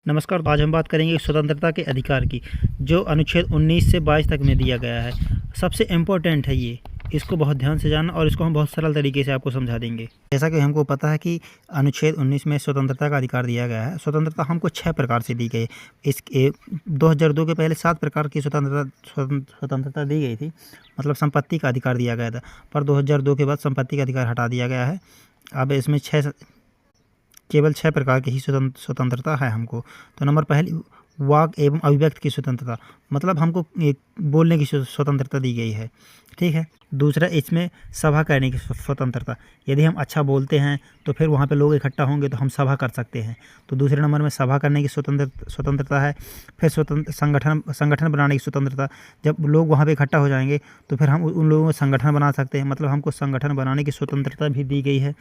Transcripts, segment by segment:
नमस्कार। आज हम बात करेंगे स्वतंत्रता के अधिकार की, जो अनुच्छेद 19 से 22 तक में दिया गया है। सबसे इम्पोर्टेंट है ये, इसको बहुत ध्यान से जानना और इसको हम बहुत सरल तरीके से आपको समझा देंगे। जैसा कि हमको पता है कि अनुच्छेद 19 में स्वतंत्रता का अधिकार दिया गया है। स्वतंत्रता हमको 6 प्रकार से दी गई। इस 2002 के पहले 7 प्रकार की स्वतंत्रता दी गई थी, मतलब संपत्ति का अधिकार दिया गया था। पर 2002 के बाद संपत्ति का अधिकार हटा दिया गया है। अब इसमें केवल 6 प्रकार की ही स्वतंत्रता है हमको। तो नंबर पहली, वाक एवं अभिव्यक्ति की स्वतंत्रता, मतलब हमको एक बोलने की स्वतंत्रता दी गई है, ठीक है। दूसरा, इसमें सभा करने की स्वतंत्रता, यदि हम अच्छा बोलते हैं तो फिर वहाँ पे लोग इकट्ठा होंगे तो हम सभा कर सकते हैं। तो दूसरे नंबर में सभा करने की स्वतंत्रता है। फिर संगठन बनाने की स्वतंत्रता, जब लोग वहाँ पे इकट्ठा हो जाएंगे तो फिर हम उन लोगों को संगठन बना सकते हैं, मतलब हमको संगठन बनाने की स्वतंत्रता भी दी गई है।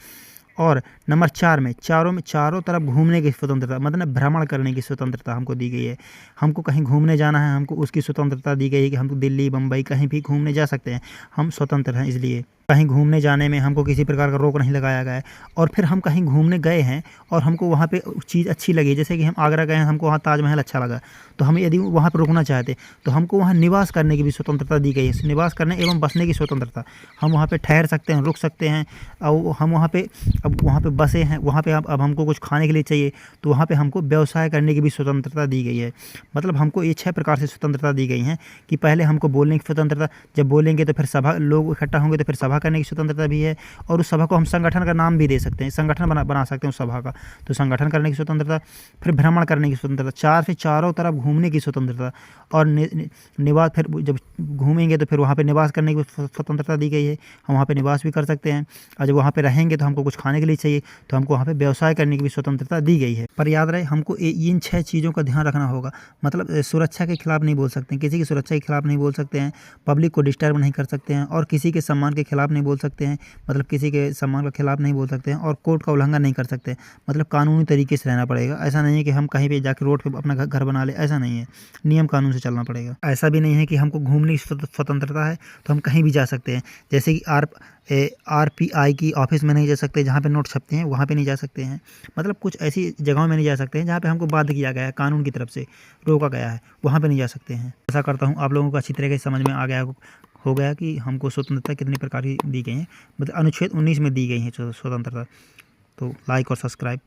और नंबर 4 में चारों तरफ घूमने की स्वतंत्रता, मतलब भ्रमण करने की स्वतंत्रता हमको दी गई है। हमको कहीं घूमने जाना है, हमको उसकी स्वतंत्रता दी गई है कि हम दिल्ली, बम्बई कहीं भी घूमने जा सकते हैं। हम स्वतंत्र हैं, इसलिए कहीं घूमने जाने में हमको किसी प्रकार का रोक नहीं लगाया गया है। और फिर हम कहीं घूमने गए हैं और हमको वहाँ पे चीज़ अच्छी लगी, जैसे कि हम आगरा गए हैं, हमको वहाँ ताजमहल अच्छा लगा, तो हम यदि वहाँ पर रुकना चाहते तो हमको वहाँ निवास करने की भी स्वतंत्रता दी गई है। निवास करने एवं बसने की स्वतंत्रता, हम वहाँ पे ठहर सकते हैं, रुक सकते हैं। और हम वहाँ पे अब वहाँ पे बसे हैं, वहाँ पे अब हमको कुछ खाने के लिए चाहिए तो वहाँ पे हमको व्यवसाय करने की भी स्वतंत्रता दी गई है। मतलब हमको ये 6 प्रकार से स्वतंत्रता दी गई हैं कि पहले हमको बोलने की स्वतंत्रता, जब बोलेंगे तो फिर लोग इकट्ठा होंगे तो फिर सभा करने की स्वतंत्रता भी है। और उस सभा को हम संगठन का नाम भी दे सकते हैं, संगठन बना सकते हैं उस सभा का, तो संगठन करने की स्वतंत्रता। फिर भ्रमण करने की स्वतंत्रता, 4 से चारों तरफ घूमने की स्वतंत्रता। और निवास, फिर जब घूमेंगे तो फिर वहाँ पे निवास करने की स्वतंत्रता दी गई है, हम वहाँ पे निवास भी कर सकते हैं। और जब वहाँ पे रहेंगे तो हमको कुछ खाने के लिए चाहिए तो हमको वहाँ पे व्यवसाय करने की भी स्वतंत्रता दी गई है। पर याद रहे, हमको इन 6 चीज़ों का ध्यान रखना होगा। मतलब सुरक्षा के खिलाफ नहीं बोल सकते हैं, किसी की सुरक्षा के खिलाफ नहीं बोल सकते हैं, पब्लिक को डिस्टर्ब नहीं कर सकते हैं, और किसी के सम्मान के खिलाफ नहीं बोल सकते हैं, मतलब किसी के सम्मान के खिलाफ नहीं बोल सकते हैं, और कोर्ट का उल्लंघन नहीं कर सकते। मतलब कानूनी तरीके से रहना पड़ेगा। ऐसा नहीं है कि हम कहीं पे जाकर रोड पे अपना घर बना ले, ऐसा नहीं है। नियम कानून से चलना पड़ेगा। ऐसा भी नहीं है कि हमको घूमने की स्वतंत्रता है तो हम कहीं भी जा सकते हैं, जैसे कि RPI की ऑफिस में नहीं जा सकते, जहाँ पे नोट छपते हैं वहाँ पे नहीं जा सकते हैं। मतलब कुछ ऐसी जगहों में नहीं जा सकते हैं जहाँ पे हमको बाध्य किया गया है, कानून की तरफ से रोका गया है, वहाँ पे नहीं जा सकते हैं। ऐसा करता हूँ आप लोगों को अच्छी तरीके से समझ में आ गया हो गया कि हमको स्वतंत्रता कितनी प्रकार की दी गई है, मतलब अनुच्छेद 19 में दी गई है स्वतंत्रता। तो लाइक और सब्सक्राइब